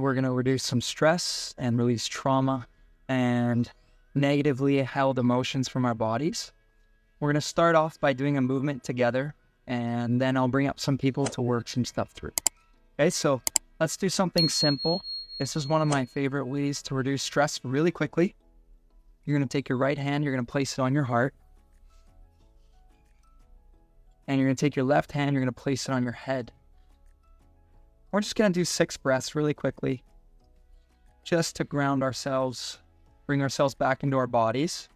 we're going to reduce some stress and release trauma and negatively held emotions from our bodies. We're going to start off by doing a movement together, and then I'll bring up some people to work some stuff through. Okay, so let's do something simple. This is one of my favorite ways to reduce stress really quickly. You're going to take your right hand, you're going to place it on your heart. And you're going to take your left hand, you're going to place it on your head. We're just going to do 6 breaths really quickly, just to ground ourselves, bring ourselves back into our bodies.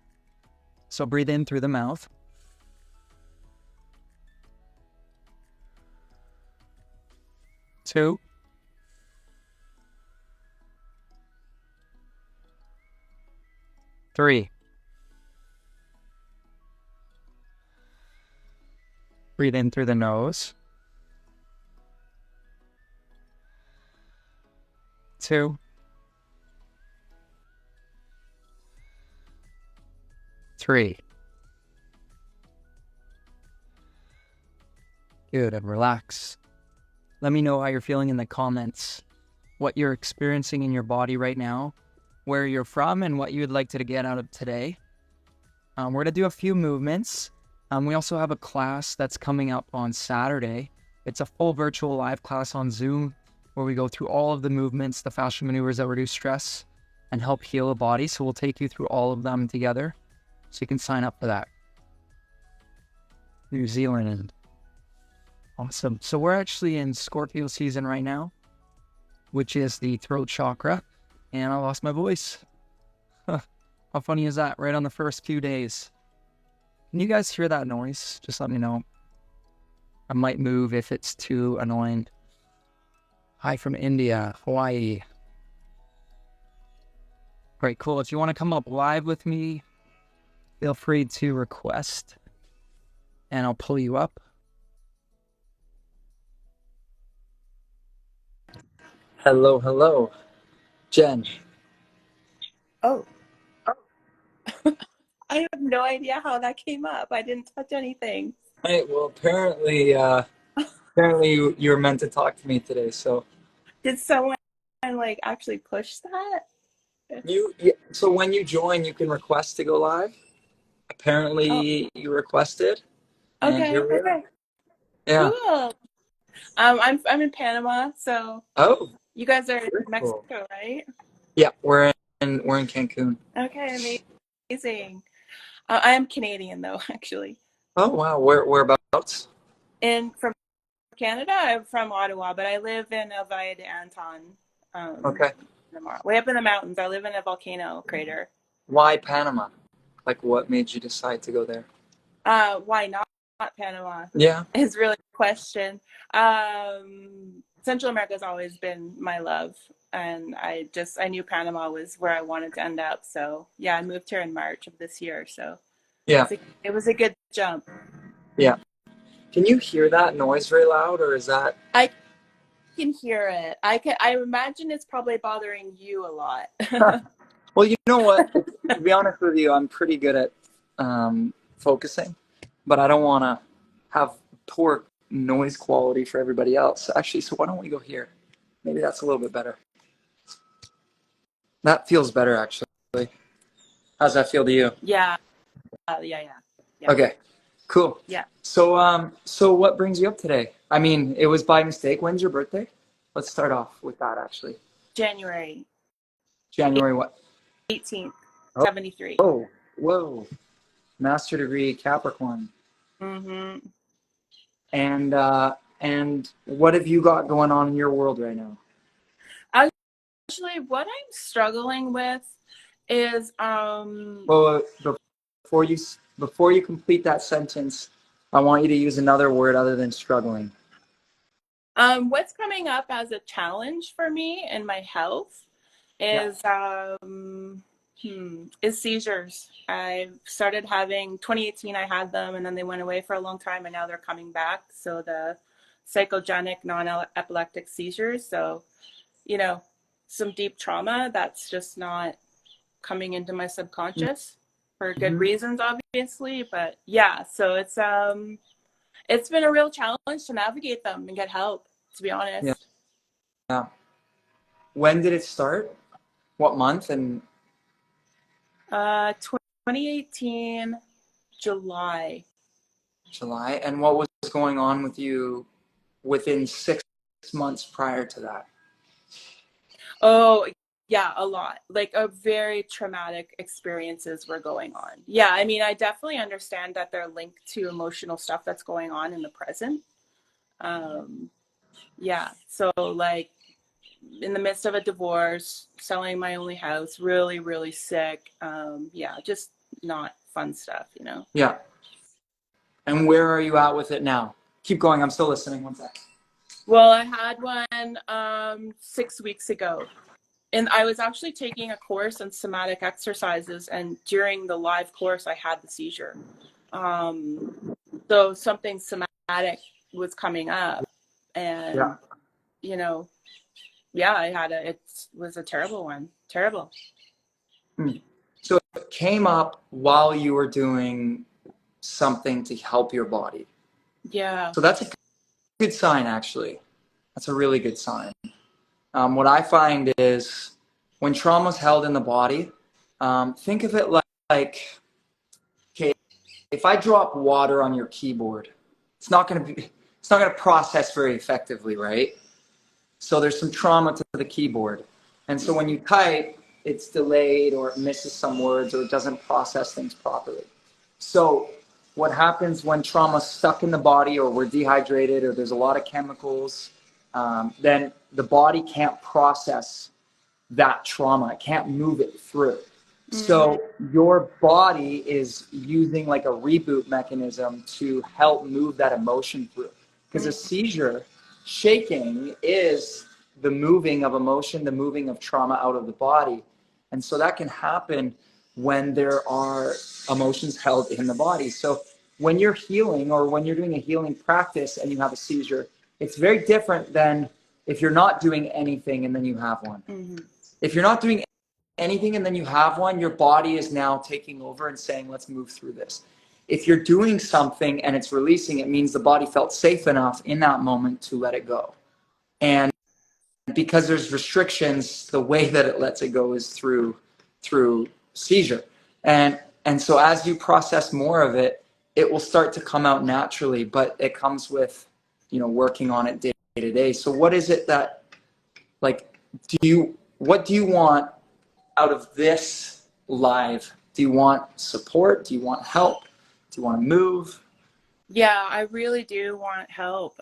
So breathe in through the mouth. Two. Three. Breathe in through the nose. 2. 3. Good, and relax. Let me know how you're feeling in the comments, what you're experiencing in your body right now, where you're from, and what you would like to get out of today. We're going to do a few movements. We also have a class that's coming up on Saturday. It's a full virtual live class on Zoom where we go through all of the movements, the fascia maneuvers that reduce stress and help heal the body. So we'll take you through all of them together. So you can sign up for that. New Zealand. Awesome. So we're actually in Scorpio season right now, which is the throat chakra. And I lost my voice. How funny is that? Right on the first few days. Can you guys hear that noise? Just let me know. I might move if it's too annoying. Hi from India, Hawaii. Great, cool. If you want to come up live with me, feel free to request and I'll pull you up. Hello, hello. Jen. Oh. I have no idea how that came up. I didn't touch anything. Hey, well, apparently you were meant to talk to me today, so. Did someone actually push that? So when you join, you can request to go live. Apparently you requested. And here we are. Yeah. Cool. I'm in Panama, so. Oh. You guys are in Mexico, Cool. right? Yeah, we're in Cancun. Okay, amazing. I am Canadian though, actually. Oh wow, whereabouts? From Canada, I'm from Ottawa, but I live in El Valle de Anton. Okay. Way up in the mountains. I live in a volcano crater. Why Panama? Like, what made you decide to go there? Why not Panama? Yeah. Is really the question. Central America has always been my love, and I knew Panama was where I wanted to end up. So yeah, I moved here in March of this year. So yeah, it was a good jump. Yeah. Can you hear that noise very loud, or is that? I can hear it. I imagine it's probably bothering you a lot. Well, you know what? To be honest with you, I'm pretty good at focusing, but I don't want to have poor noise quality for everybody else. Actually, so why don't we go here? Maybe that's a little bit better. That feels better, actually. How's that feel to you? Yeah. Yeah. Okay, cool. Yeah. So what brings you up today? I mean, it was by mistake. When's your birthday? Let's start off with that, actually. January what? 18th, 73. Oh, whoa. Master degree Capricorn. Mm-hmm. And what have you got going on in your world right now? Actually, what I'm struggling with is Well, before you complete that sentence, I want you to use another word other than struggling. What's coming up as a challenge for me in my health is seizures. I started having 2018. I had them, and then they went away for a long time, and now they're coming back. So the psychogenic non-epileptic seizures. So, some deep trauma that's just not coming into my subconscious for good reasons, obviously. But yeah, so it's been a real challenge to navigate them and get help, to be honest. Yeah. When did it start? What month? And 2018, July. July. And what was going on with you within 6 months prior to that? Oh, yeah, a lot. Like a very traumatic experiences were going on. Yeah, I mean, I definitely understand that they're linked to emotional stuff that's going on in the present. Um, yeah, so like in the midst of a divorce, selling my only house, really, really sick. Yeah, just not fun stuff, you know? Yeah. And where are you at with it now? Keep going. I'm still listening. One sec. Well, I had one 6 weeks ago. And I was actually taking a course in somatic exercises, and during the live course, I had the seizure. Um, so something somatic was coming up, Yeah. and you know, yeah, it was a terrible one, terrible. So it came up while you were doing something to help your body. Yeah. So that's a good sign, actually. That's a really good sign. What I find is when trauma is held in the body, think of it like, okay, if I drop water on your keyboard, it's not going to process very effectively, right? So there's some trauma to the keyboard. And so when you type, it's delayed or it misses some words or it doesn't process things properly. So what happens when trauma's stuck in the body or we're dehydrated or there's a lot of chemicals, then the body can't process that trauma. It can't move it through. Mm-hmm. So your body is using like a reboot mechanism to help move that emotion through. Because a seizure, shaking, is the moving of emotion, the moving of trauma out of the body. And so that can happen when there are emotions held in the body. So when you're healing or when you're doing a healing practice and you have a seizure, it's very different than if you're not doing anything and then you have one. Mm-hmm. If you're not doing anything and then you have one, your body is now taking over and saying, let's move through this. If you're doing something and it's releasing, it means the body felt safe enough in that moment to let it go. And because there's restrictions, the way that it lets it go is through seizure. And so as you process more of it, it will start to come out naturally, but it comes with, working on it day to day. So what is it that, like, what do you want out of this live? Do you want support? Do you want help? Do you want to move? Yeah, I really do want help.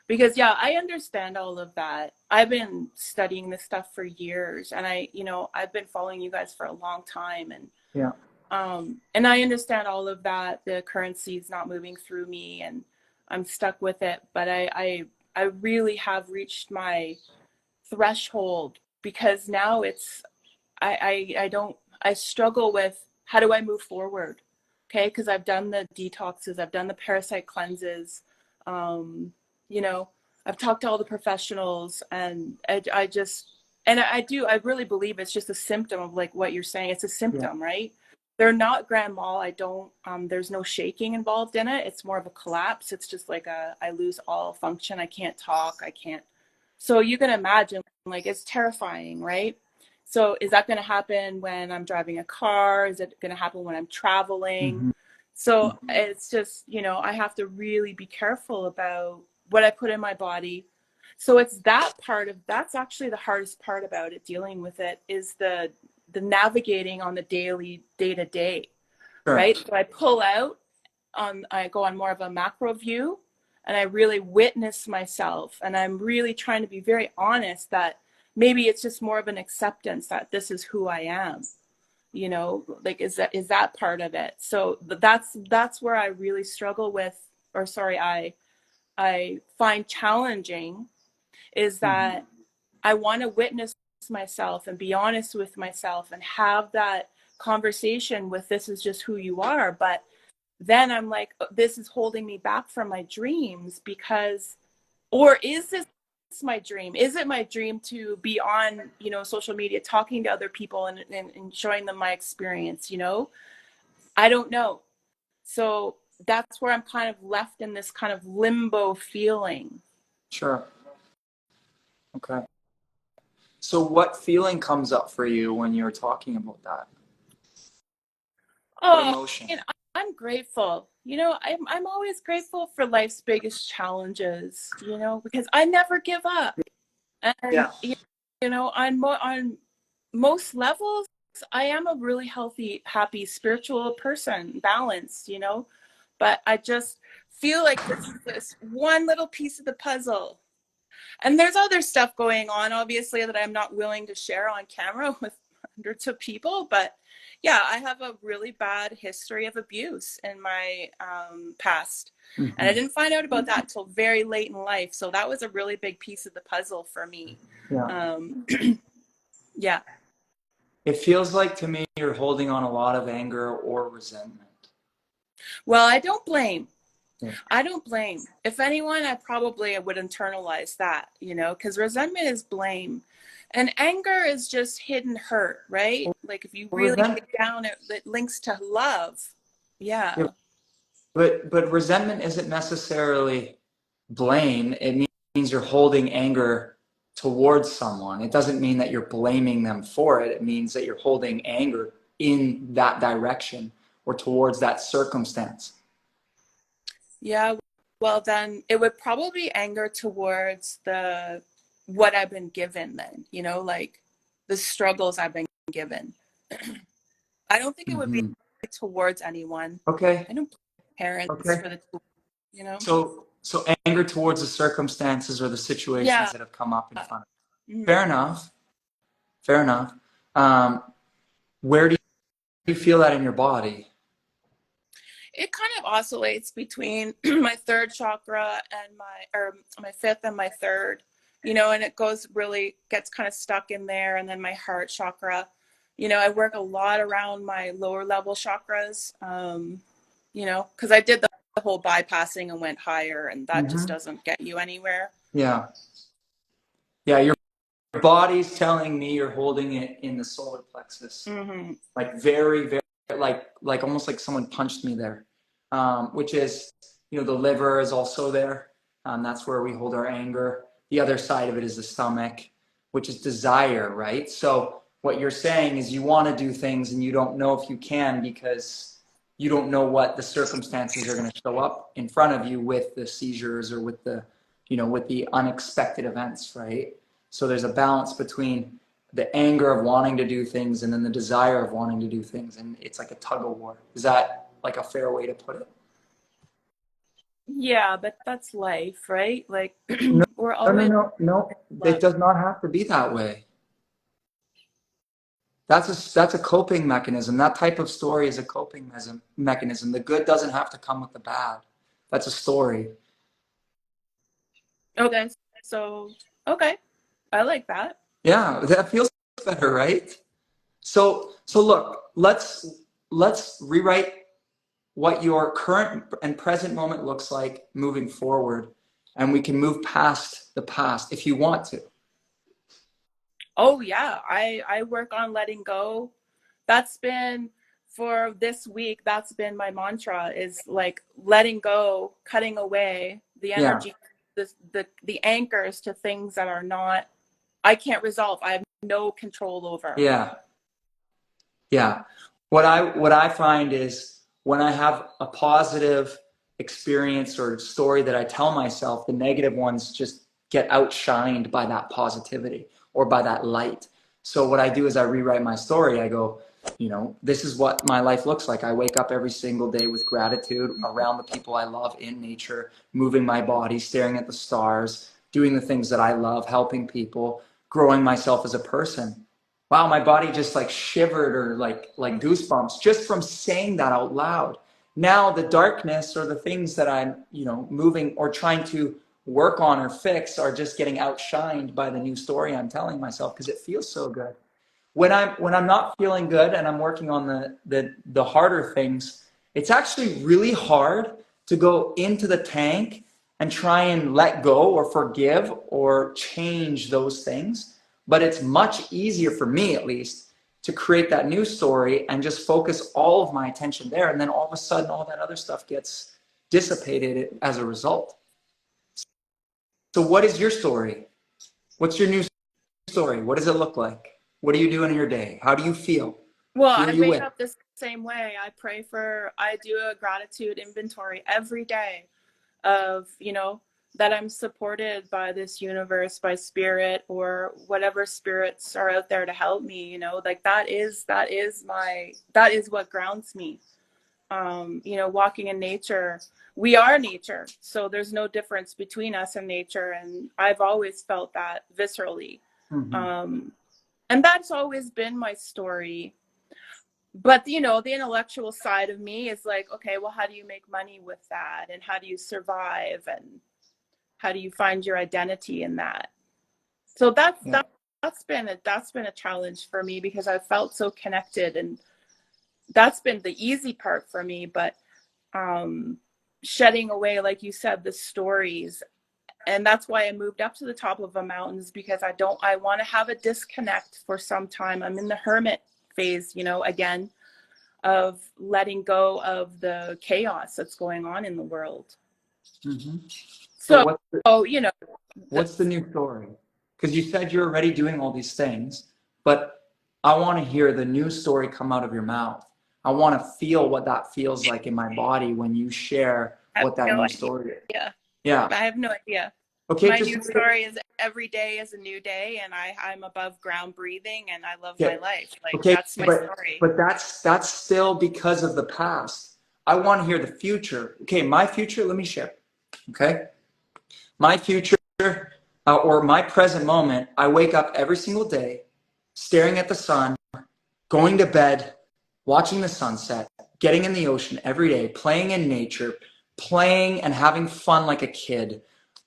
Because yeah, I understand all of that. I've been studying this stuff for years, and I've been following you guys for a long time, Yeah. and I understand all of that. The currency is not moving through me, and I'm stuck with it. But I really have reached my threshold, because now I struggle with, how do I move forward? Okay, because I've done the detoxes, I've done the parasite cleanses, um, you know, I've talked to all the professionals, and I really believe it's just a symptom of like what you're saying. It's a Yeah. symptom, right? They're not grand mal. I don't. There's no shaking involved in it. It's more of a collapse. It's just like I lose all function. I can't talk. I can't. So you can imagine, like, it's terrifying, right? So is that going to happen when I'm driving a car? Is it going to happen when I'm traveling? Mm-hmm. So it's just, I have to really be careful about what I put in my body. So it's that's actually the hardest part about it, dealing with it, is the navigating on the daily, day to day, Sure. right? So I go on more of a macro view, and I really witness myself, and I'm really trying to be very honest that maybe it's just more of an acceptance that this is who I am, like, is that part of it? So that's where I really struggle with, or sorry, I find challenging, is Mm-hmm. that I want to witness myself and be honest with myself and have that conversation with, this is just who you are. But then I'm like, this is holding me back from my dreams, because, or is this my dream? Is it my dream to be on, social media, talking to other people, and showing them my experience? I don't know. So that's where I'm kind of left in this kind of limbo feeling. Sure. Okay. So what feeling comes up for you when you're talking about that? What Oh, emotion? and I'm grateful. I'm always grateful for life's biggest challenges, because I never give up. And Yeah. on most levels, I am a really healthy, happy, spiritual person, balanced, but I just feel like this is this one little piece of the puzzle. And there's other stuff going on, obviously, that I'm not willing to share on camera with hundreds of people. But yeah, I have a really bad history of abuse in my past. And I Hmm. didn't find out about that till very late in life. So that was a really big piece of the puzzle for me. Yeah. Um, yeah. It feels like to me you're holding on a lot of anger or resentment. Well, I don't blame. Yeah. I don't blame. If anyone, I probably would internalize that, because resentment is blame. And anger is just hidden hurt, right? Like if you really Resent, dig down, it links to love. yeah, Yeah. but resentment isn't necessarily blame. It means you're holding anger towards someone. It doesn't mean that you're blaming them for it. It means that you're holding anger in that direction or towards that circumstance. Yeah. Well, then it would probably be anger towards what I've been given then, like the struggles I've been given. I don't think it would be Hmm. towards anyone. Okay. I don't blame parents Okay. for the. So anger towards the circumstances or the situations Yeah. that have come up in front of you. Mhm. Fair enough. Fair enough. Um, where do you feel that in your body? It kind of oscillates between my third chakra and my fifth and my third, and it gets kind of stuck in there. And then my heart chakra, I work a lot around my lower level chakras, because I did the whole bypassing and went higher, and that just Hmm. doesn't get you anywhere. Yeah. Yeah. Your body's telling me you're holding it in the solar plexus, Mm-hmm. like very, very, like almost like someone punched me there, which is, the liver is also there. That's where we hold our anger. The other side of it is the stomach, which is desire, right? So what you're saying is you want to do things and you don't know if you can because you don't know what the circumstances are going to show up in front of you with the seizures or with the unexpected events, right? So there's a balance between the anger of wanting to do things and then the desire of wanting to do things, and it's like a tug of war. Is that like a fair way to put it? Yeah, but that's life, right? Like No, we're no, no, always no, no. It love. does not have to be that way. That's a coping mechanism. That type of story is a coping mechanism. The good doesn't have to come with the bad. That's a story. Okay, so okay, I like that. Yeah, that feels better, right? So look, let's rewrite what your current and present moment looks like moving forward, and we can move past the past if you want to. Oh yeah, I work on letting go. That's been for this week. That's been my mantra is like letting go, cutting away the Yeah, energy, the anchors to things that are not I can't resolve. I have no control over. yeah, yeah. What I find is when I have a positive experience or story that I tell myself, the negative ones just get outshined by that positivity or by that light. So what I do is I rewrite my story. I go, this is what my life looks like. I wake up every single day with gratitude around the people I love in nature, moving my body, staring at the stars, doing the things that I love, helping people, growing myself as a person. Wow, my body just like shivered or like goosebumps just from saying that out loud. Now the darkness or the things that I'm, moving or trying to work on or fix are just getting outshined by the new story I'm telling myself because it feels so good. When I'm not feeling good and I'm working on the harder things, it's actually really hard to go into the tank and try and let go or forgive or change those things. But it's much easier for me, at least, to create that new story and just focus all of my attention there. And then all of a sudden, all that other stuff gets dissipated as a result. So, what is your story? What's your new story. What does it look like? What are you doing in your day? How do you feel? Well, Who are I you wake with? up the same way. I do a gratitude inventory every day of, that I'm supported by this universe, by spirit, or whatever spirits are out there to help me, like that is what grounds me. Walking in nature, we are nature. So there's no difference between us and nature. And I've always felt that viscerally. Um, and that's always been my story. But, the intellectual side of me is like, okay, well, how do you make money with that? And how do you survive? And how do you find your identity in that? So that's been a challenge for me, because I felt so connected, and that's been the easy part for me. But shedding away, like you said, the stories. And that's why I moved up to the top of the mountains, because I want to have a disconnect for some time. I'm in the hermit phase, again, of letting go of the chaos that's going on in the world. So what's the new story? Because you said you're already doing all these things, but I want to hear the new story come out of your mouth. I want to feel what that feels like in my body when you share what that new story is. Yeah. I have no idea. Okay. My new story is every day is a new day, and I'm above ground breathing, and I love my life. Like, that's my story. But that's still because of the past. I want to hear the future. Okay, my future, let me share. Okay. My future, or my present moment, I wake up every single day staring at the sun, going to bed, watching the sunset, getting in the ocean every day, playing in nature, playing and having fun like a kid,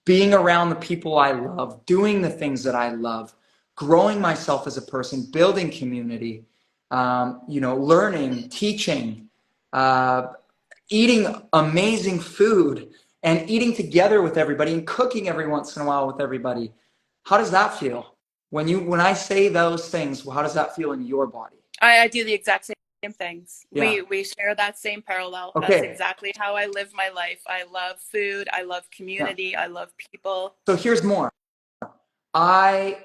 being around the people I love, doing the things that I love, growing myself as a person, building community, learning, teaching, eating amazing food, and eating together with everybody and cooking every once in a while with everybody. How does that feel? When I say those things, how does that feel in your body? I do the exact same things. Yeah. We share that same parallel. Okay. That's exactly how I live my life. I love food. I love community. I love people. So here's more. I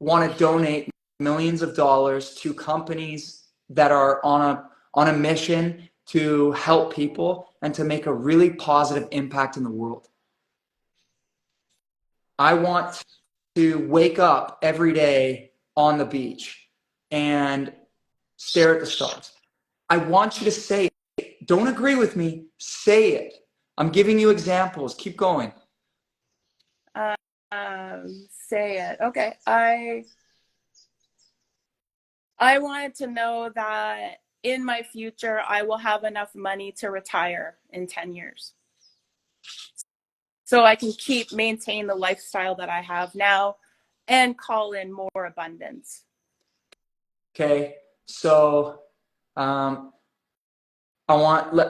want to donate millions of dollars to companies that are on a mission to help people and to make a really positive impact in the world. I want to wake up every day on the beach and stare at the stars. I want you to say it. Don't agree with me. Say it. I'm giving you examples. Keep going. Say it. Okay. I wanted to know that in my future, I will have enough money to retire in 10 years. So I can maintain the lifestyle that I have now and call in more abundance. Okay. So,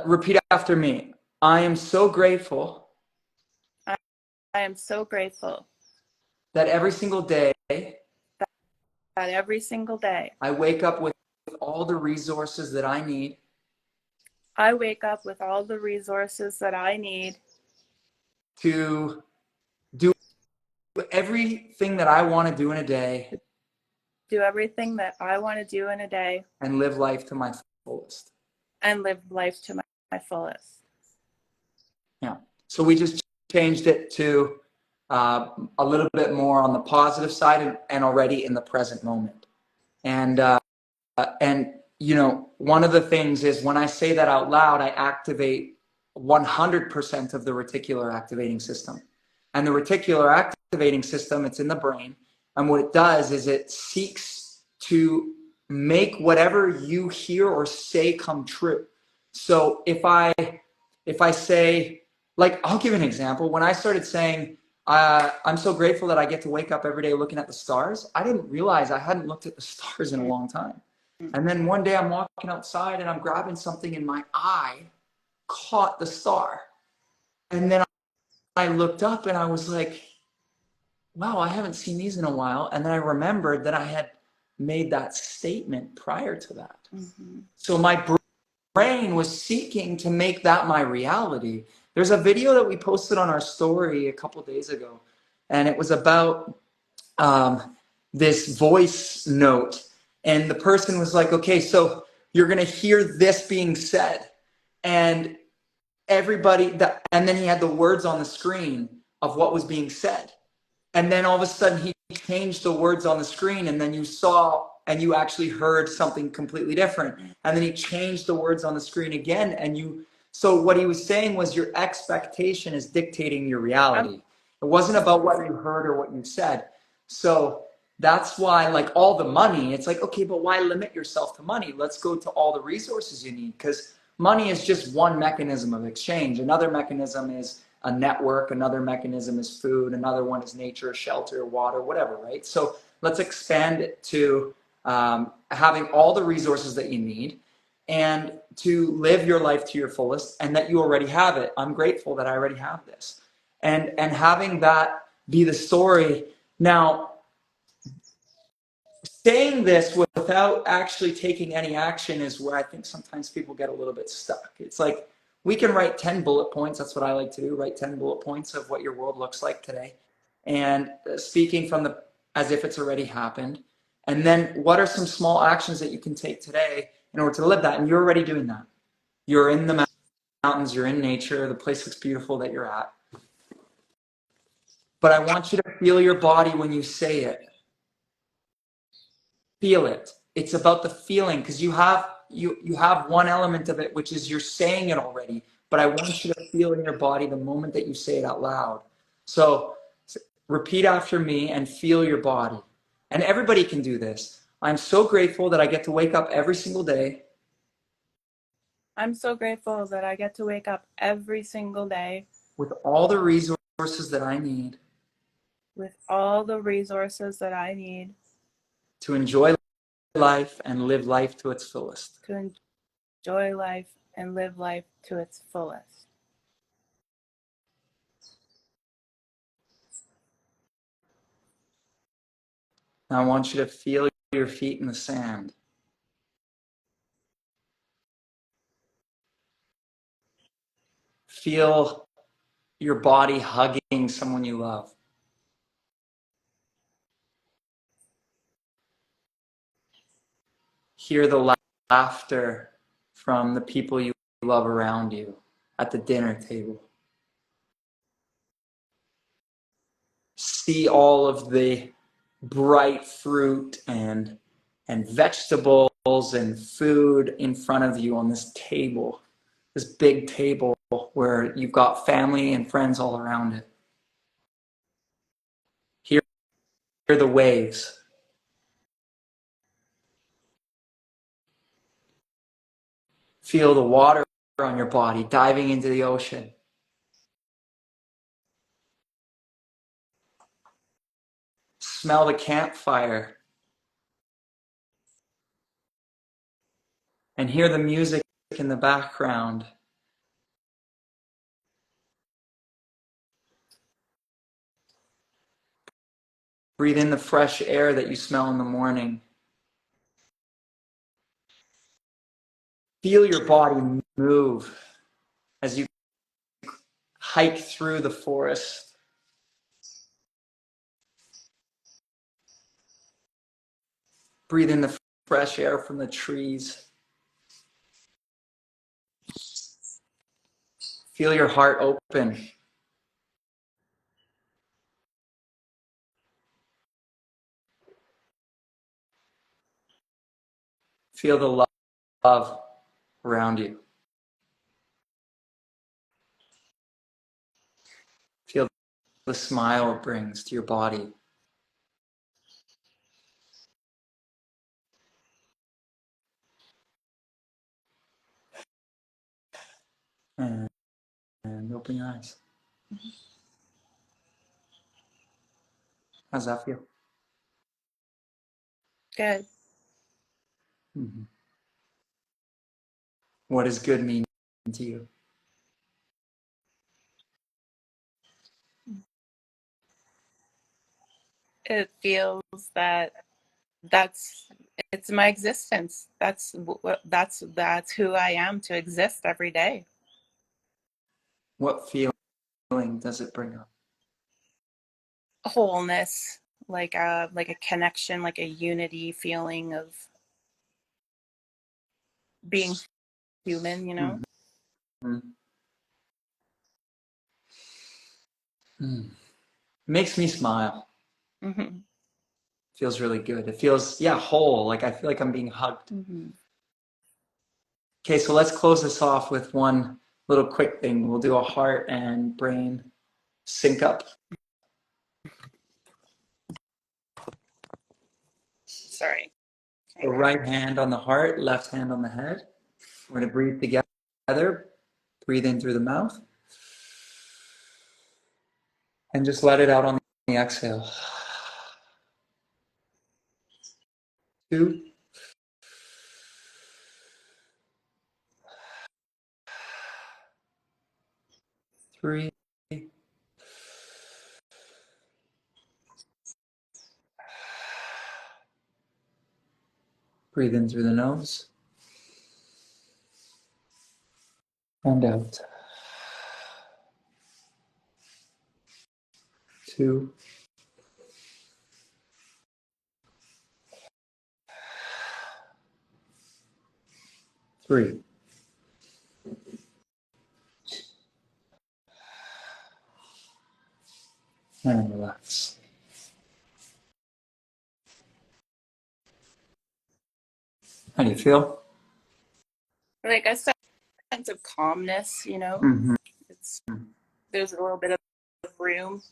repeat after me. I am so grateful. I am so grateful that every single day, I wake up with all the resources that I need. I wake up with all the resources that I need to do everything that I want to do in a day. Do everything that I want to do in a day. And live life to my fullest. Yeah. So we just changed it to a little bit more on the positive side and already in the present moment. And one of the things is when I say that out loud, I activate 100% of the reticular activating system. And the reticular activating system, it's in the brain. And what it does is it seeks to make whatever you hear or say come true. So if I say, like, I'll give an example. When I started saying, I'm so grateful that I get to wake up every day looking at the stars, I didn't realize I hadn't looked at the stars in a long time. And then one day I'm walking outside and I'm grabbing something in my eye, caught the star. And then I looked up and I was like, wow, I haven't seen these in a while. And then I remembered that I had made that statement prior to that. Mm-hmm. So my brain was seeking to make that my reality. There's a video that we posted on our story a couple of days ago, and it was about this voice note, and the person was like, okay, so you're going to hear this being said. And and then he had the words on the screen of what was being said. And then all of a sudden he changed the words on the screen, and then you saw and you actually heard something completely different. And then he changed the words on the screen again, so what he was saying was your expectation is dictating your reality. It wasn't about what you heard or what you said. So that's why, like, all the money, it's like, okay, but why limit yourself to money? Let's go to all the resources you need, because money is just one mechanism of exchange. Another mechanism is a network. Another mechanism is food. Another one is nature, shelter, water, whatever, right? So let's expand it to having all the resources that you need and to live your life to your fullest, and that you already have it. I'm grateful that I already have this. And having that be the story. Now, saying this without actually taking any action is where I think sometimes people get a little bit stuck. It's like, we can write 10 bullet points. That's what I like to do. Write 10 bullet points of what your world looks like today. And speaking from as if it's already happened. And then what are some small actions that you can take today in order to live that? And you're already doing that. You're in the mountains, you're in nature, the place looks beautiful that you're at. But I want you to feel your body when you say it. Feel it. It's about the feeling, because you have one element of it, which is you're saying it already, but I want you to feel in your body the moment that you say it out loud. So repeat after me and feel your body. And everybody can do this. I'm so grateful that I get to wake up every single day. I'm so grateful that I get to wake up every single day with all the resources that I need. With all the resources that I need. To enjoy life and live life to its fullest. To enjoy life and live life to its fullest. Now I want you to feel your feet in the sand. Feel your body hugging someone you love. Hear the laughter from the people you love around you at the dinner table. See all of the bright fruit and vegetables and food in front of you on this table, this big table where you've got family and friends all around it. Hear the waves. Feel the water on your body diving into the ocean. Smell the campfire. And hear the music in the background. Breathe in the fresh air that you smell in the morning. Feel your body move as you hike through the forest. Breathe in the fresh air from the trees. Feel your heart open. Feel the love around you. Feel the smile it brings to your body. And open your eyes. How's that feel? Good. Mm-hmm. What does good mean to you? It feels that it's my existence. That's who I am, to exist every day. What feeling does it bring up? Wholeness, like a connection, like a unity feeling of being human, you know. Mm-hmm. Mm. Makes me smile. Mm-hmm. Feels really good. It feels, yeah, whole. Like I feel like I'm being hugged. Mm-hmm. Okay, so let's close this off with one little quick thing. We'll do a heart and brain sync up. Sorry. The right hand on the heart, left hand on the head. We're going to breathe together. Breathe in through the mouth. And just let it out on the exhale. 2, 3. Breathe in through the nose. And out. 2, 3. And relax. How do you feel? Like a sense of calmness, you know. Mm-hmm. It's there's a little bit of room.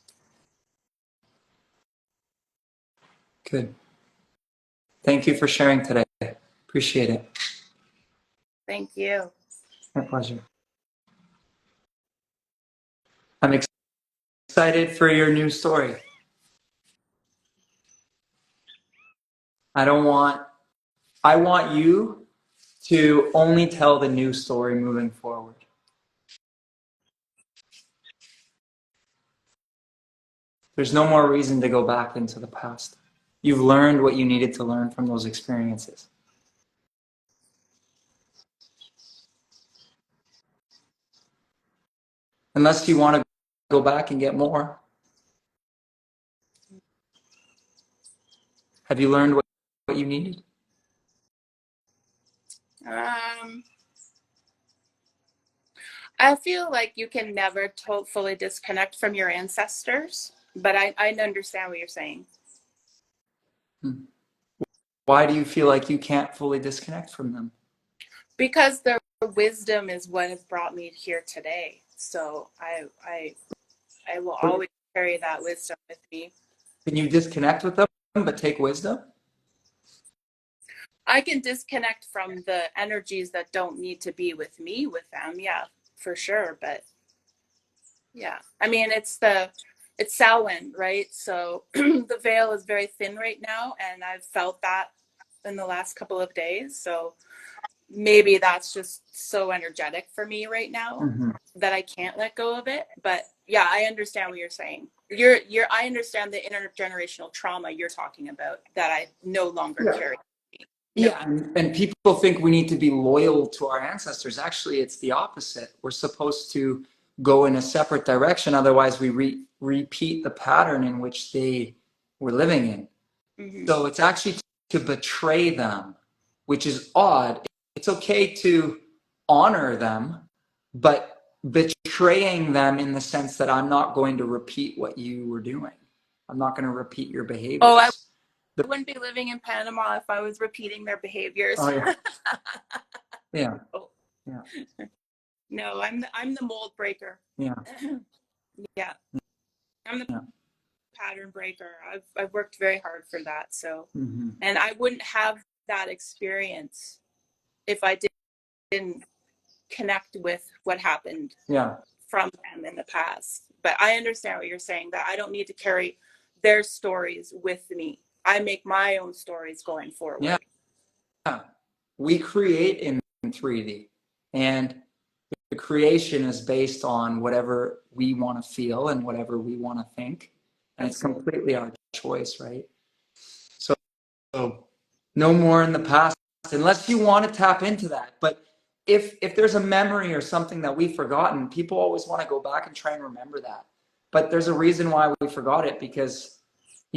Good. Thank you for sharing today. Appreciate it. Thank you. My pleasure. I'm excited for your new story. I want you to only tell the new story moving forward. There's no more reason to go back into the past. You've learned what you needed to learn from those experiences. Unless you want to go back and get more. Have you learned what you needed? I feel like you can never fully disconnect from your ancestors, but I understand what you're saying. Why do you feel like you can't fully disconnect from them? Because their wisdom is what has brought me here today. So I will always carry that wisdom with me. Can you disconnect with them but take wisdom? I can disconnect from the energies that don't need to be with me with them, yeah, for sure. But yeah, I mean it's Samhain, right? So the veil is very thin right now, and I've felt that in the last couple of days. So maybe that's just so energetic for me right now that I can't let go of it. But yeah, I understand what you're saying. I understand the intergenerational trauma you're talking about that I no longer carry. No. Yeah, and people think we need to be loyal to our ancestors. Actually, it's the opposite. We're supposed to go in a separate direction. Otherwise, we repeat the pattern in which they were living in. Mm-hmm. So it's actually to betray them, which is odd. It's okay to honor them, but betraying them in the sense that I'm not going to repeat what you were doing. I'm not going to repeat your behaviors. Oh, I wouldn't be living in Panama if I was repeating their behaviors. Oh, yeah. Yeah. Yeah. No, I'm the mold breaker. Yeah. Yeah. I'm the pattern breaker. I've worked very hard for that. So, and I wouldn't have that experience if I didn't connect with what happened from them in the past. But I understand what you're saying, that I don't need to carry their stories with me. I make my own stories going forward. Yeah. We create in 3D, and the creation is based on whatever we want to feel and whatever we want to think. And it's completely our choice, right? So no more in the past, unless you want to tap into that. But if there's a memory or something that we've forgotten, people always want to go back and try and remember that. But there's a reason why we forgot it, because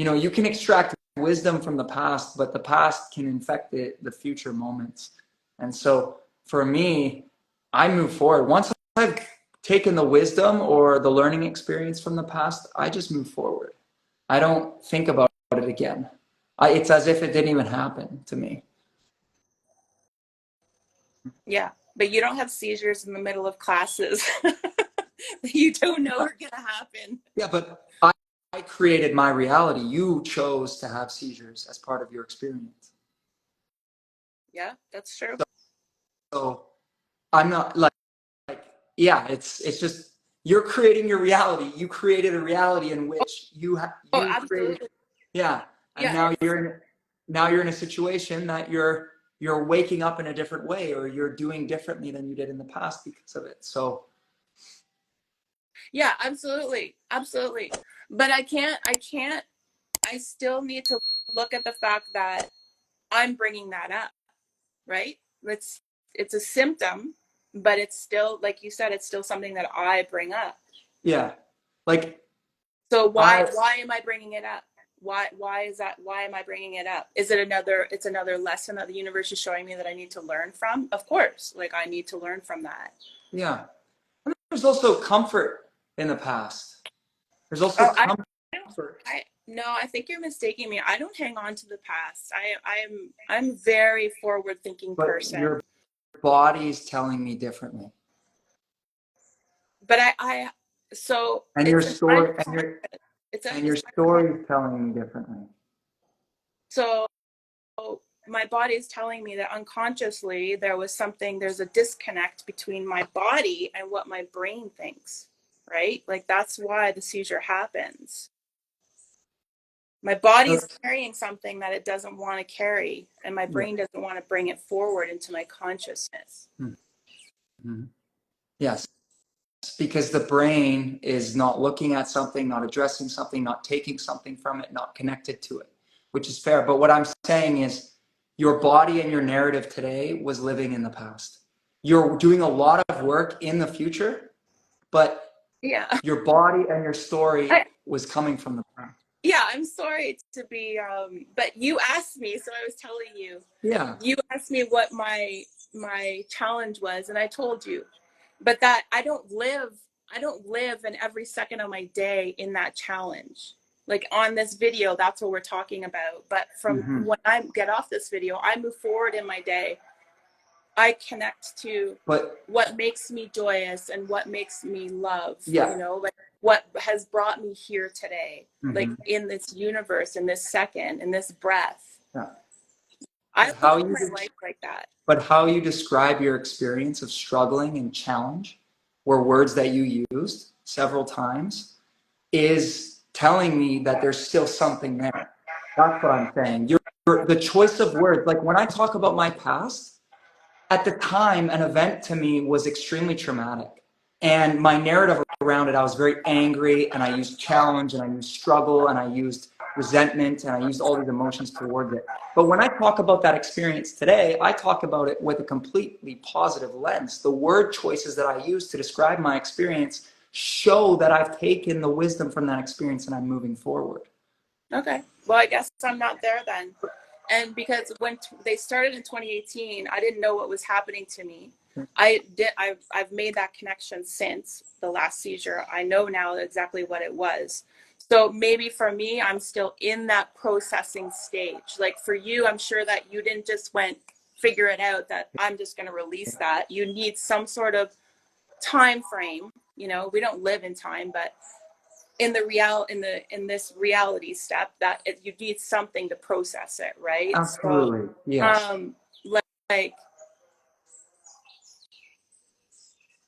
you can extract wisdom from the past, but the past can infect the future moments. And so for me, I move forward. Once I've taken the wisdom or the learning experience from the past, I just move forward. I don't think about it again. It's as if it didn't even happen to me. Yeah, but you don't have seizures in the middle of classes that you don't know are going to happen. Yeah, but I created my reality. You chose to have seizures as part of your experience. Yeah, that's true. So I'm not like yeah, it's just you're creating your reality. You created a reality in which Oh, you created, absolutely. yeah, and Yeah, now you're in a situation that you're waking up in a different way, or you're doing differently than you did in the past because of it. So yeah, absolutely, absolutely. But I still need to look at the fact that I'm bringing that up, right? It's a symptom, but it's still, like you said, it's still something that I bring up. yeah, like So I why am I bringing it up? Why is that? Why am I bringing it up? Is it it's another lesson that the universe is showing me that I need to learn from? Of course, like I need to learn from that. yeah. There's also comfort in the past. There's also Oh, comfort. no, I think you're mistaking me. I don't hang on to the past. I'm very forward thinking But person. your body's telling me differently. But I so And your it's an story it's and your unconscious. story is telling me differently. So my body is telling me that unconsciously there's a disconnect between my body and what my brain thinks, right? Like that's why the seizure happens. My body is carrying something that it doesn't want to carry, and my Yeah. brain doesn't want to bring it forward into my consciousness. Mm-hmm. Yes, because the brain is not looking at something, not addressing something, not taking something from it, not connected to it, which is fair. But what I'm saying is your body and your narrative today was living in the past. You're doing a lot of work in the future, but Yeah. your body and your story I, was coming from the past. yeah, I'm sorry to be but you asked me, so I was telling you. Yeah. You asked me what my challenge was, and I told you. But that I don't live in every second of my day in that challenge. Like on this video, that's what we're talking about. But from Mm-hmm. when I get off this video, I move forward in my day. I connect to But what makes me joyous and what makes me love, yeah. like what has brought me here today, like Mm-hmm. in this universe, in this second, in this breath. Yeah. I How live you my life like that. But how you describe your experience of struggling and challenge were words that you used several times is telling me that there's still something there. That's what I'm saying. The choice of words, like when I talk about my past, at the time, an event to me was extremely traumatic. And my narrative around it, I was very angry, and I used challenge, and I used struggle, and I used resentment, and I used all these emotions towards it. But when I talk about that experience today, I talk about it with a completely positive lens. The word choices that I use to describe my experience show that I've taken the wisdom from that experience and I'm moving forward. Okay. Well, I guess I'm not there then. And because when they started in 2018, I didn't know what was happening to me. I've made that connection since the last seizure. I know now exactly what it was. So maybe for me, I'm still in that processing stage. Like for you, I'm sure that you didn't just figure it out that I'm just going to release that. You need some sort of time frame. We don't live in time, but in this reality step that you need something to process it, right? So Absolutely. Yes. like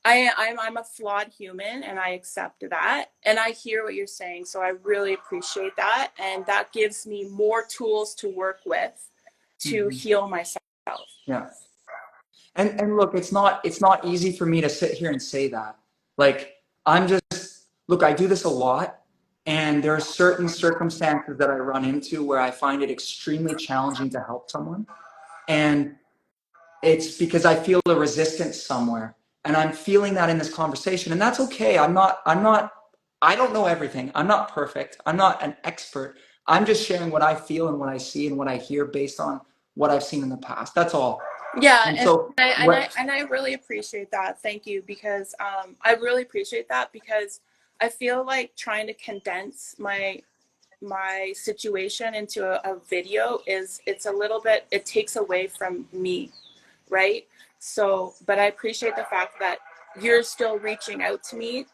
I'm a flawed human, and I accept that, and I hear what you're saying, so I really appreciate that, and that gives me more tools to work with to heal myself. Yeah. And look, it's not easy for me to sit here and say that. Like I'm just look, I do this a lot, and there are certain circumstances that I run into where I find it extremely challenging to help someone. And it's because I feel a resistance somewhere. And I'm feeling that in this conversation. And that's okay. I don't know everything. I'm not perfect. I'm not an expert. I'm just sharing what I feel and what I see and what I hear based on what I've seen in the past. That's all. Yeah, And so what, I really appreciate that. Thank you, because I really appreciate that, because I feel like trying to condense my situation into a video is, it's a little bit, it takes away from me, right? So, but I appreciate the fact that you're still reaching out to me.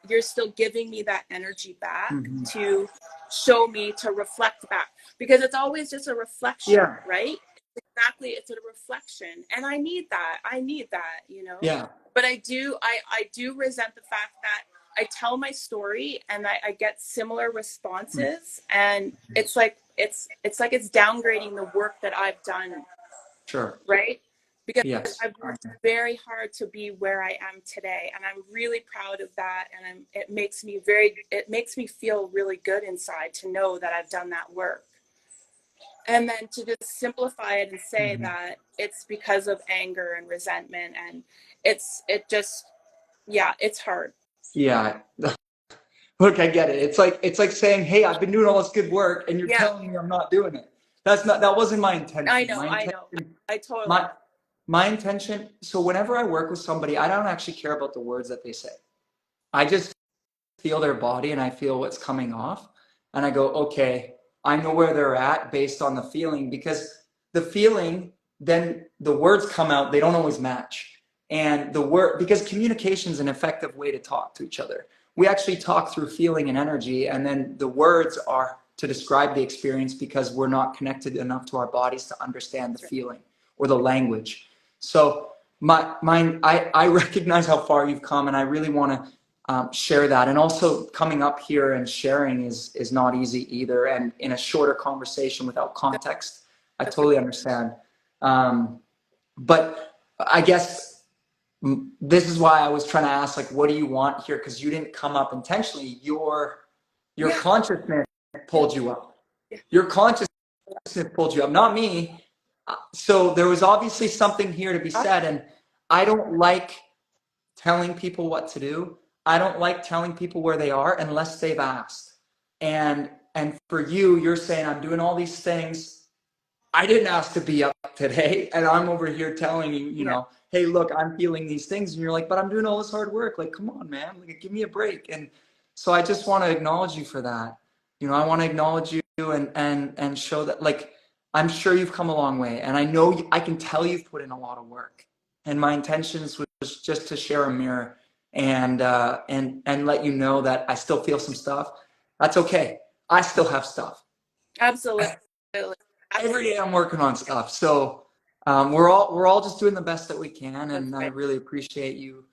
You're still giving me that energy back mm-hmm. to show me to reflect back, because it's always just a reflection, Yeah. right? Exactly, it's a reflection, and I need that. I need that, you know. Yeah. But I do resent the fact that I tell my story and I get similar responses, and it's like it's downgrading the work that I've done, Sure. right? Because Yes. I've worked very hard to be where I am today, and I'm really proud of that. And it makes me feel really good inside to know that I've done that work. And then to just simplify it and say mm-hmm. that it's because of anger and resentment, and it's hard. Yeah. Look, I get it. It's like saying, "Hey, I've been doing all this good work, and you're Yeah, telling me I'm not doing it." That wasn't my intention. I know, I totally My my intention. So whenever I work with somebody, I don't actually care about the words that they say. I just feel their body and I feel what's coming off, and I go, okay, I know where they're at based on the feeling, because the feeling, then the words come out. They don't always match, and the word, because communication is an effective way to talk to each other. We actually talk through feeling and energy, and then the words are to describe the experience, because we're not connected enough to our bodies to understand the feeling or the language. So I recognize how far you've come, and I really want to share that. And also, coming up here and sharing is not easy either, and in a shorter conversation without context, I totally understand. But I guess this is why I was trying to ask, like, what do you want here? Because you didn't come up intentionally. Your yeah, consciousness yeah, pulled you up. yeah. Your consciousness pulled you up, not me. So there was obviously something here to be said, and I don't like telling people what to do. I don't like telling people where they are unless they've asked. And for you, you're saying, I'm doing all these things. I didn't ask to be up today, and I'm over here telling you, Yeah. hey, look, I'm feeling these things, and you're like, but I'm doing all this hard work. Like, come on, man, like, give me a break. And so I just want to acknowledge you for that. I want to acknowledge you and show that, like, I'm sure you've come a long way, and I know I can tell you've put in a lot of work. And my intentions was just to share a mirror and let you know that I still feel some stuff. That's okay. I still have stuff. Absolutely. Every day I'm working on stuff. So we're all just doing the best that we can, That's and I right. really appreciate you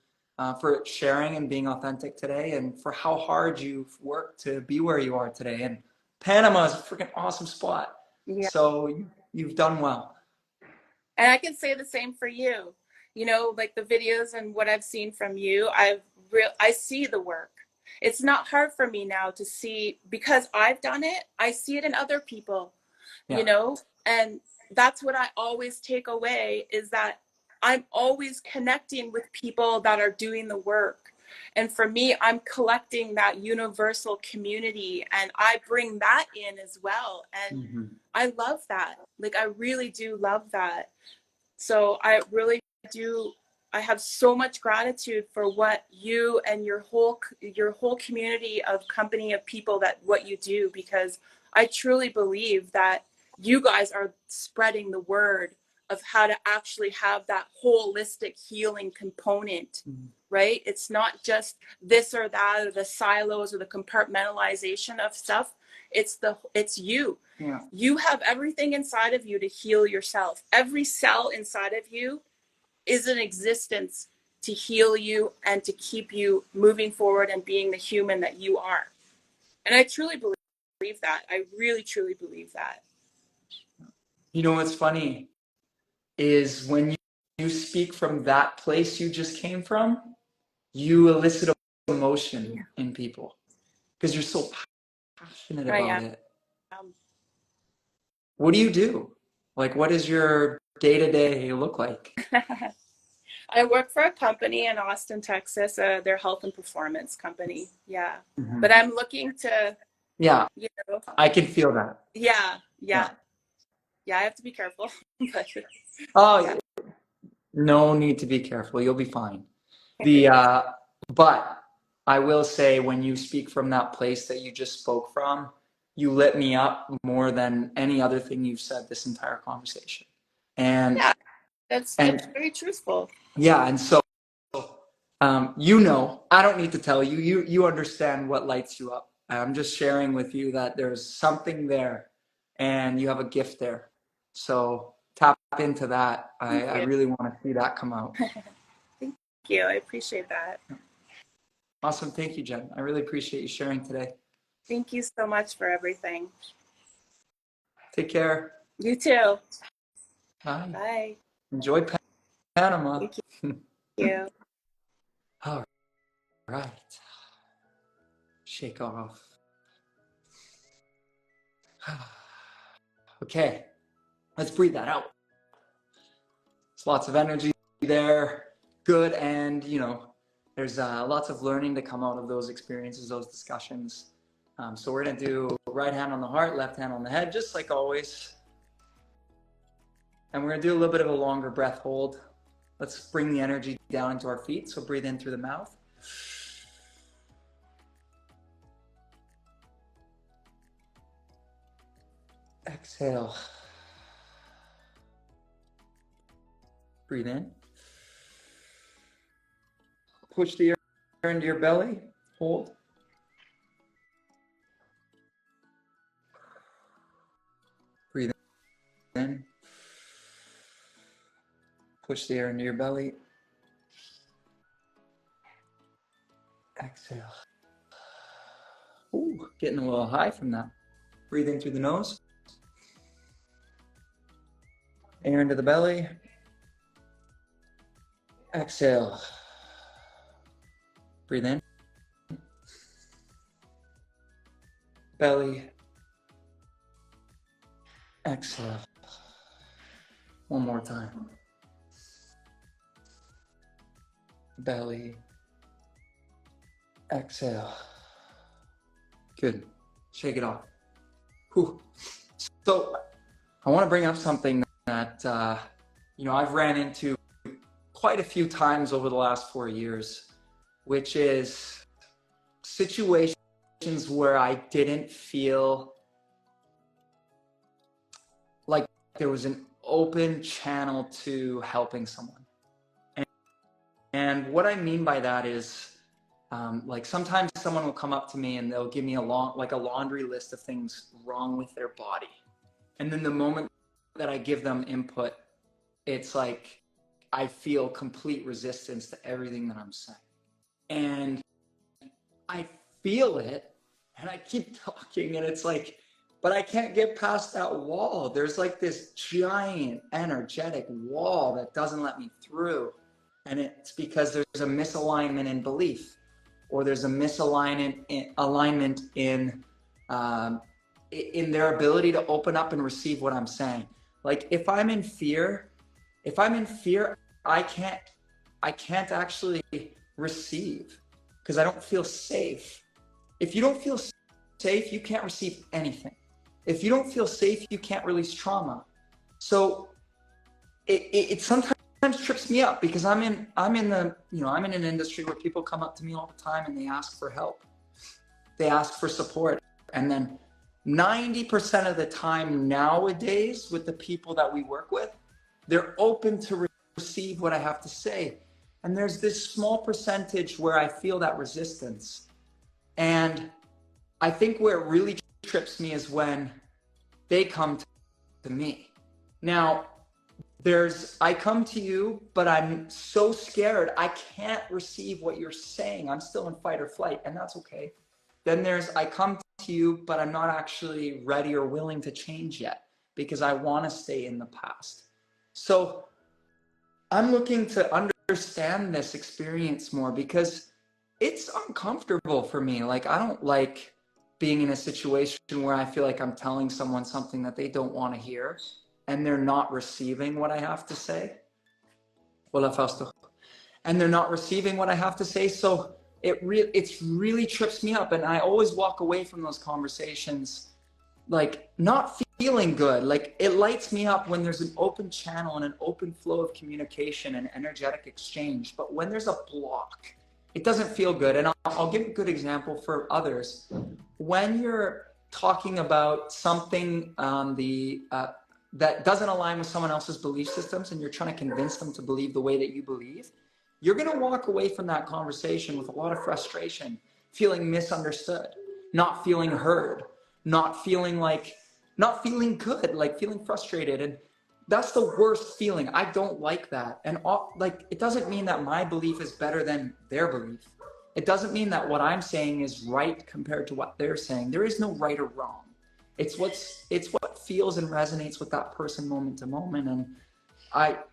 for sharing and being authentic today, and for how hard you've worked to be where you are today. And Panama is a freaking awesome spot. Yeah. So you've done well. And I can say the same for you. You know, like the videos and what I've seen from you, I see the work. It's not hard for me now to see, because I've done it. I see it in other people, Yeah. and that's what I always take away, is that I'm always connecting with people that are doing the work. And for me, I'm collecting that universal community, and I bring that in as well. And Mm-hmm. I love that. Like, I really do love that. So I really do. I have so much gratitude for what you and your whole community of company of people, that what you do, because I truly believe that you guys are spreading the word of how to actually have that holistic healing component, Mm-hmm. right? It's not just this or that, or the silos, or the compartmentalization of stuff. It's you. Yeah. You have everything inside of you to heal yourself. Every cell inside of you is in existence to heal you and to keep you moving forward and being the human that you are. And I truly believe that. I really, truly believe that. What's funny is when you speak from that place you just came from, you elicit emotion in people because you're so passionate I about am. it. What do you do? Like, what does your day-to-day look like? I work for a company in Austin, Texas. Their health and performance company. Yeah. Mm-hmm. But I'm looking to Yeah, you know. I can feel that. Yeah, Yeah. yeah, yeah. I have to be careful, but yeah. Oh, no need to be careful. You'll be fine. The Thanks. but I will say, when you speak from that place that you just spoke from, you lit me up more than any other thing you've said this entire conversation. And Yeah, that's and very truthful. yeah, and so you know, I don't need to tell you. You understand what lights you up. I'm just sharing with you that there's something there, and you have a gift there. So tap into that. Thank I you. really want to see that come out. Thank you. I appreciate that. Awesome. Thank you, Jen. I really appreciate you sharing today. Thank you so much for everything. Take care. You too. Bye. Bye. Enjoy Panama. Thank you. All right. Shake off. Okay. Let's breathe that out. There's lots of energy there. Good. And, you know, there's lots of learning to come out of those experiences, those discussions. So we're going to do right hand on the heart, left hand on the head, just like always. And we're going to do a little bit of a longer breath hold. Let's bring the energy down into our feet. So breathe in through the mouth. Exhale. Breathe in. Push the air into your belly. Hold. Breathe in. Push the air into your belly. Exhale. Ooh, getting a little high from that. Breathe in through the nose. Air into the belly. Exhale. Breathe in. Belly. Exhale. One more time. Belly. Exhale. Good. Shake it off. Whew. So I want to bring up something that, I've ran into quite a few times over the last 4 years, which is situations where I didn't feel like there was an open channel to helping someone. And what I mean by that is, like, sometimes someone will come up to me and they'll give me a laundry list of things wrong with their body. And then the moment that I give them input, it's like I feel complete resistance to everything that I'm saying. And I feel it and I keep talking, and it's like, but I can't get past that wall. There's like this giant energetic wall that doesn't let me through. And it's because there's a misalignment in belief, or there's a misalignment in their ability to open up and receive what I'm saying. Like, if I'm in fear, I can't actually receive, because I don't feel safe. If you don't feel safe, you can't receive anything. If you don't feel safe, you can't release trauma. So it sometimes trips me up, because I'm in an industry where people come up to me all the time and they ask for help. They ask for support. And then 90% of the time nowadays, with the people that we work with, they're open to receive what I have to say. And there's this small percentage where I feel that resistance. And I think where it really trips me is when they come to me. Now, I come to you, but I'm so scared, I can't receive what you're saying. I'm still in fight or flight, and that's okay. Then I come to you, but I'm not actually ready or willing to change yet, because I want to stay in the past. So I'm looking to understand this experience more, because it's uncomfortable for me. Like, I don't like being in a situation where I feel like I'm telling someone something that they don't want to hear, and they're not receiving what I have to say. And they're not receiving what I have to say. So it's really trips me up. And I always walk away from those conversations like not feeling good. Like it lights me up when there's an open channel and an open flow of communication and energetic exchange. But when there's a block, it doesn't feel good. And I'll give a good example for others. When you're talking about something that doesn't align with someone else's belief systems and you're trying to convince them to believe the way that you believe, you're going to walk away from that conversation with a lot of frustration, feeling misunderstood, not feeling heard, not feeling good, like feeling frustrated. And that's the worst feeling. I don't like that. And like, it doesn't mean that my belief is better than their belief. It doesn't mean that what I'm saying is right compared to what they're saying. There is no right or wrong. It's what feels and resonates with that person moment to moment. And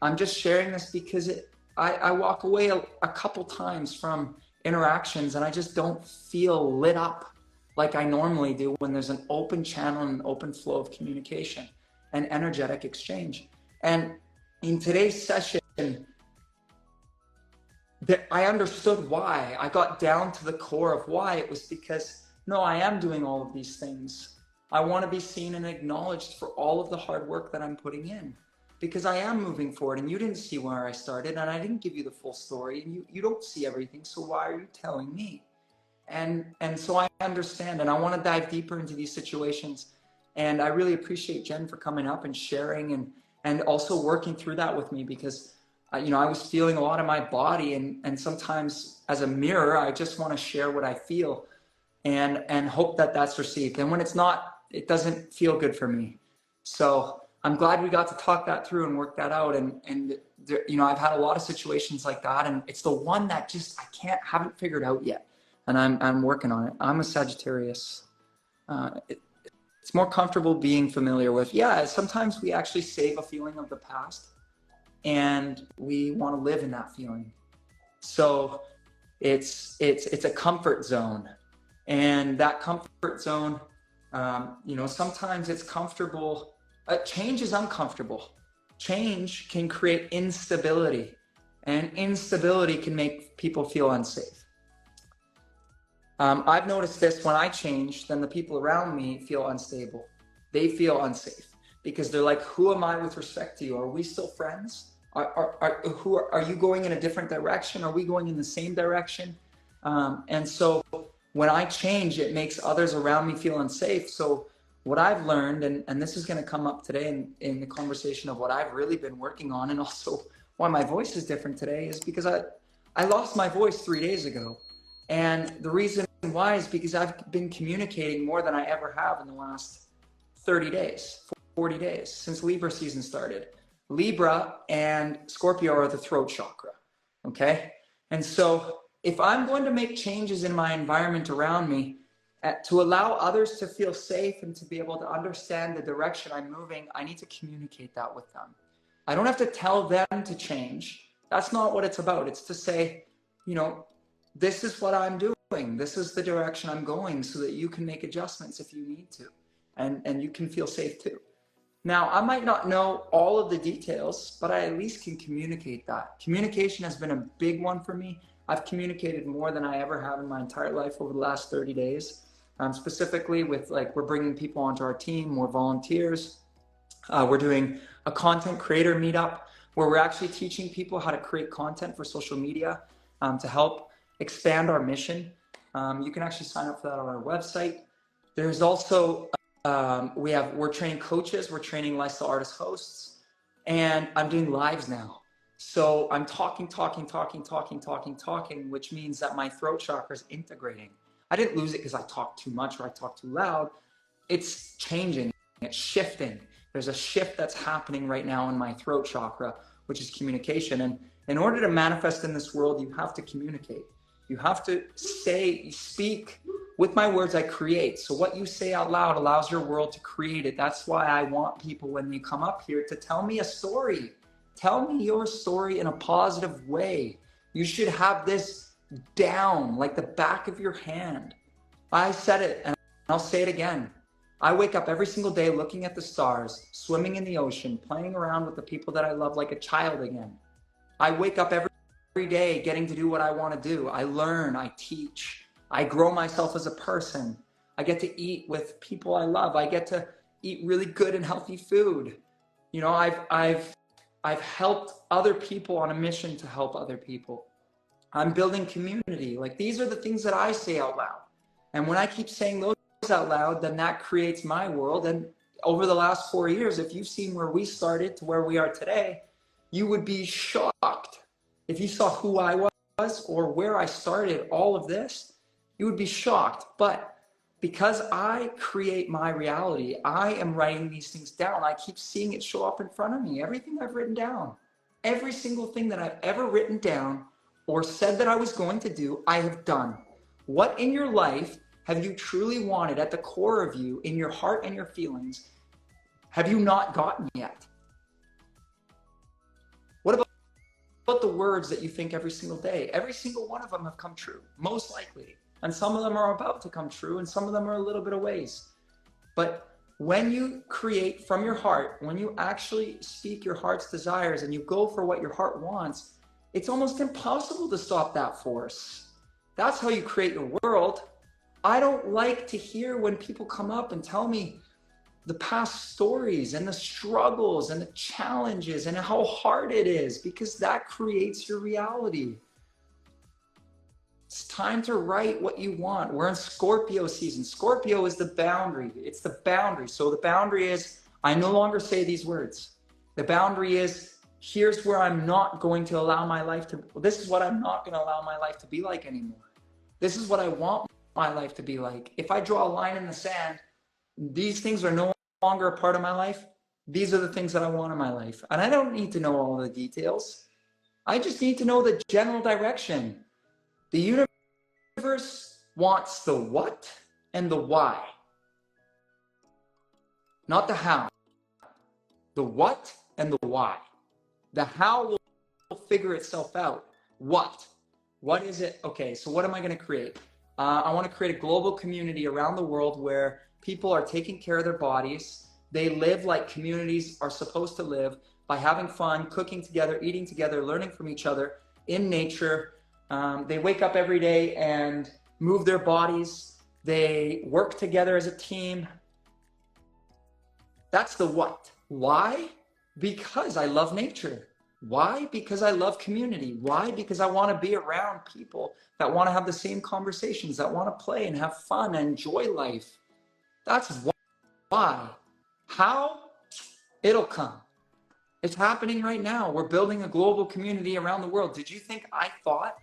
I'm just sharing this because I walk away a couple times from interactions and I just don't feel lit up like I normally do when there's an open channel and an open flow of communication and energetic exchange. And in today's session, that I understood why. I got down to the core of why. It was because, no, I am doing all of these things. I want to be seen and acknowledged for all of the hard work that I'm putting in, because I am moving forward, and you didn't see where I started, and I didn't give you the full story, and you don't see everything, so why are you telling me? And so I understand, and I want to dive deeper into these situations. And I really appreciate Jen for coming up and sharing and also working through that with me, because I was feeling a lot in my body, and sometimes as a mirror, I just want to share what I feel and hope that that's received. And when it's not, it doesn't feel good for me. So I'm glad we got to talk that through and work that out. And there, I've had a lot of situations like that, and it's the one that just haven't figured out yet. And I'm working on it. I'm a Sagittarius. It's more comfortable being familiar with. Yeah, sometimes we actually save a feeling of the past, and we want to live in that feeling. So it's a comfort zone, and that comfort zone, sometimes it's comfortable. Change is uncomfortable. Change can create instability, and instability can make people feel unsafe. I've noticed this: when I change, then the people around me feel unstable. They feel unsafe because they're like, who am I with respect to you? Are we still friends? Are you going in a different direction? Are we going in the same direction? And so when I change, it makes others around me feel unsafe. So what I've learned, and this is going to come up today in the conversation of what I've really been working on, and also why my voice is different today, is because I lost my voice 3 days ago. And the reason why is because I've been communicating more than I ever have in the last 30 days, 40 days, since Libra season started. Libra and Scorpio are the throat chakra, okay? And so if I'm going to make changes in my environment around me to allow others to feel safe and to be able to understand the direction I'm moving, I need to communicate that with them. I don't have to tell them to change. That's not what it's about. It's to say, this is what I'm doing. This is the direction I'm going, so that you can make adjustments if you need to, and you can feel safe too. Now, I might not know all of the details, but I at least can communicate that. Communication has been a big one for me. I've communicated more than I ever have in my entire life over the last 30 days, specifically with we're bringing people onto our team, more volunteers. We're doing a content creator meetup where we're actually teaching people how to create content for social media to help expand our mission. You can actually sign up for that on our website. There's also we're training coaches, we're training lifestyle artist hosts, and I'm doing lives now. So I'm talking, which means that my throat chakra is integrating. I didn't lose it because I talk too much or I talk too loud. It's changing, it's shifting. There's a shift that's happening right now in my throat chakra, which is communication. And in order to manifest in this world, you have to communicate. You have to speak. With my words, I create. So what you say out loud allows your world to create it. That's why I want people, when they come up here, to tell me a story. Tell me your story in a positive way. You should have this down like the back of your hand. I said it, and I'll say it again. I wake up every single day looking at the stars, swimming in the ocean, playing around with the people that I love like a child again. I wake up every day getting to do what I want to do. I learn, I teach, I grow myself as a person. I get to eat with people I love. I get to eat really good and healthy food. You know, I've helped other people on a mission to help other people. I'm building community. Like, these are the things that I say out loud. And when I keep saying those out loud, then that creates my world. And over the last 4 years, if you've seen where we started to where we are today, you would be shocked. If you saw who I was or where I started all of this, you would be shocked. But because I create my reality, I am writing these things down. I keep seeing it show up in front of me. Everything I've written down, every single thing that I've ever written down or said that I was going to do, I have done. What in your life have you truly wanted at the core of you, in your heart and your feelings, have you not gotten yet? What about the words that you think every single day? Every single one of them have come true, most likely. And some of them are about to come true, and some of them are a little bit of ways. But when you create from your heart, when you actually speak your heart's desires and you go for what your heart wants, it's almost impossible to stop that force. That's how you create your world. I don't like to hear when people come up and tell me the past stories and the struggles and the challenges and how hard it is, because that creates your reality. It's time to write what you want. We're in Scorpio season. Scorpio is the boundary. It's the boundary. So the boundary is, I no longer say these words. The boundary is, here's where I'm not going to allow my life to, this is what I'm not going to allow my life to be like anymore. This is what I want my life to be like. If I draw a line in the sand, these things are no longer a part of my life. These are the things that I want in my life. And I don't need to know all the details. I just need to know the general direction. The universe wants the what and the why, not the how. The what and the why. The how will figure itself out. What is it? Okay, so what am I going to create? I want to create a global community around the world where people are taking care of their bodies. They live like communities are supposed to live, by having fun, cooking together, eating together, learning from each other in nature. They wake up every day and move their bodies. They work together as a team. That's the what. Why? Because I love nature. Why? Because I love community. Why? Because I want to be around people that want to have the same conversations, that want to play and have fun and enjoy life. That's why. How? It'll come. It's happening right now. We're building a global community around the world. Did you think I thought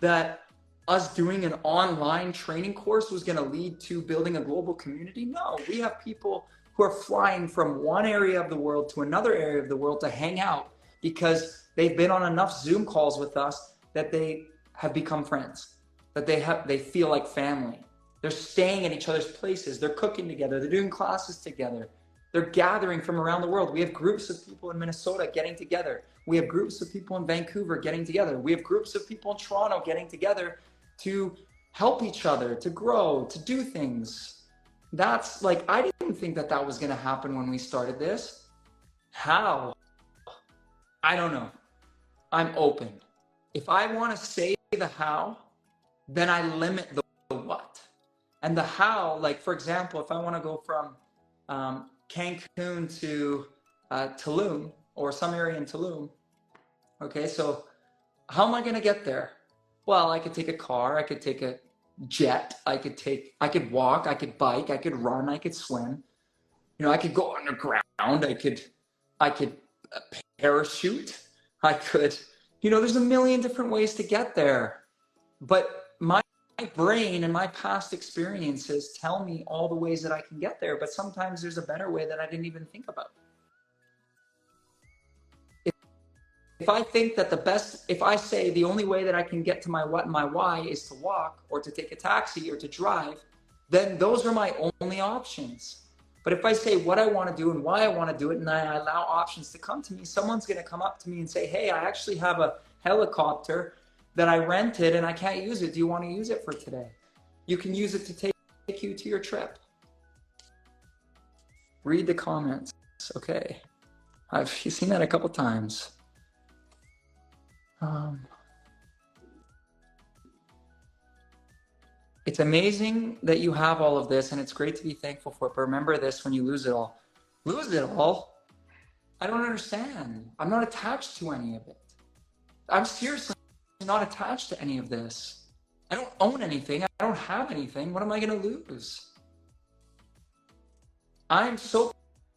that us doing an online training course was going to lead to building a global community? No, we have people who are flying from one area of the world to another area of the world to hang out because they've been on enough Zoom calls with us that they have become friends, that they feel like family. They're staying at each other's places. They're cooking together. They're doing classes together. They're gathering from around the world. We have groups of people in Minnesota getting together. We have groups of people in Vancouver getting together. We have groups of people in Toronto getting together to help each other, to grow, to do things. That's like, I didn't think that that was going to happen when we started this. How? I don't know. I'm open. If I want to say the how, then I limit the what. And the how, like, for example, if I want to go from Cancun to Tulum, or some area in Tulum, okay, so how am I going to get there? Well, I could take a car, I could take a jet, I could walk, I could bike, I could run, I could swim. You know, I could go underground, I could parachute, I could, you know, there's a million different ways to get there. But my brain and my past experiences tell me all the ways that I can get there, but sometimes there's a better way that I didn't even think about. If I think that if I say the only way that I can get to my what and my why is to walk or to take a taxi or to drive, then those are my only options. But if I say what I want to do and why I want to do it, and I allow options to come to me, someone's going to come up to me and say, hey, I actually have a helicopter that I rented and I can't use it. Do you want to use it for today? You can use it to take you to your trip. Read the comments. Okay. I've seen that a couple times. It's amazing that you have all of this, and it's great to be thankful for it. But remember this: when you lose it all, lose it all. I don't understand. I'm not attached to any of it. I'm seriously not attached to any of this. I don't own anything. I don't have anything. What am I going to lose? I'm so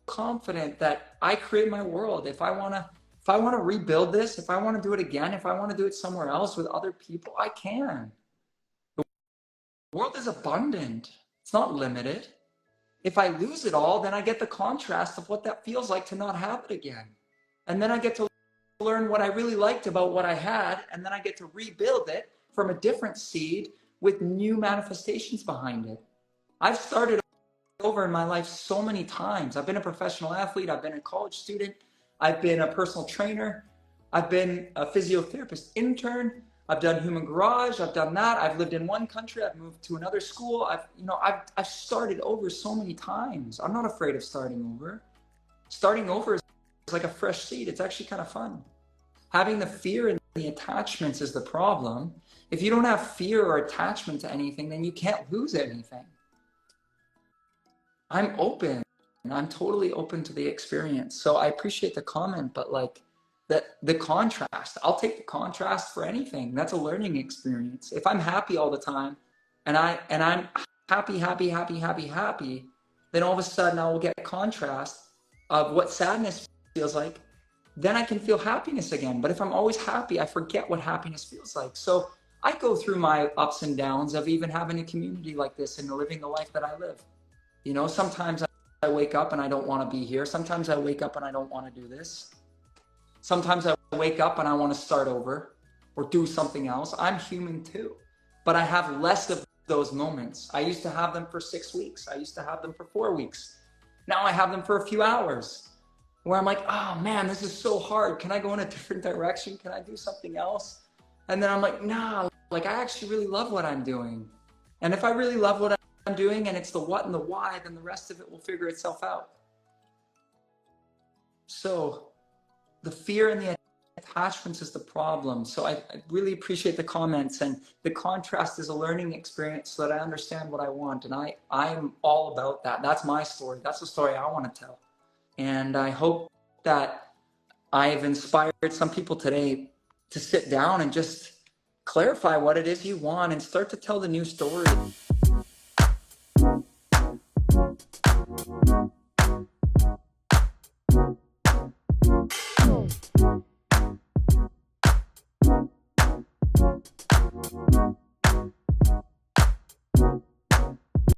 confident that I create my world. If I want to rebuild this, if I want to do it again, if I want to do it somewhere else with other people, I can. The world is abundant. It's not limited. If I lose it all, then I get the contrast of what that feels like to not have it again. And then I get to learn what I really liked about what I had, and then I get to rebuild it from a different seed with new manifestations behind it. I've started over in my life so many times. I've been a professional athlete. I've been a college student. I've been a personal trainer. I've been a physiotherapist intern. I've done human garage. I've done that. I've lived in one country. I've moved to another school. I've started over so many times. I'm not afraid of starting over. Starting over is like a fresh seed. It's actually kind of fun. Having the fear and the attachments is the problem. If you don't have fear or attachment to anything, then you can't lose anything. I'm open. I'm totally open to the experience. So I appreciate the comment, but like the contrast, I'll take the contrast for anything. That's a learning experience. If I'm happy all the time and I'm happy, then all of a sudden I will get a contrast of what sadness feels like. Then I can feel happiness again. But if I'm always happy, I forget what happiness feels like. So I go through my ups and downs of even having a community like this and living the life that I live. You know, sometimes I wake up and I don't want to be here. Sometimes I wake up and I don't want to do this. Sometimes I wake up and I want to start over or do something else. I'm human too, but I have less of those moments. I used to have them for 6 weeks. I used to have them for 4 weeks. Now I have them for a few hours where I'm like, oh man, this is so hard. Can I go in a different direction? Can I do something else? And then I'm like, nah, like I actually really love what I'm doing. And if I really love what I'm doing and it's the what and the why, then the rest of it will figure itself out. So the fear and the attachments is the problem. So I really appreciate the comments, and the contrast is a learning experience so that I understand what I want. And I'm all about that. That's my story. That's the story I want to tell. And I hope that I've inspired some people today to sit down and just clarify what it is you want and start to tell the new story.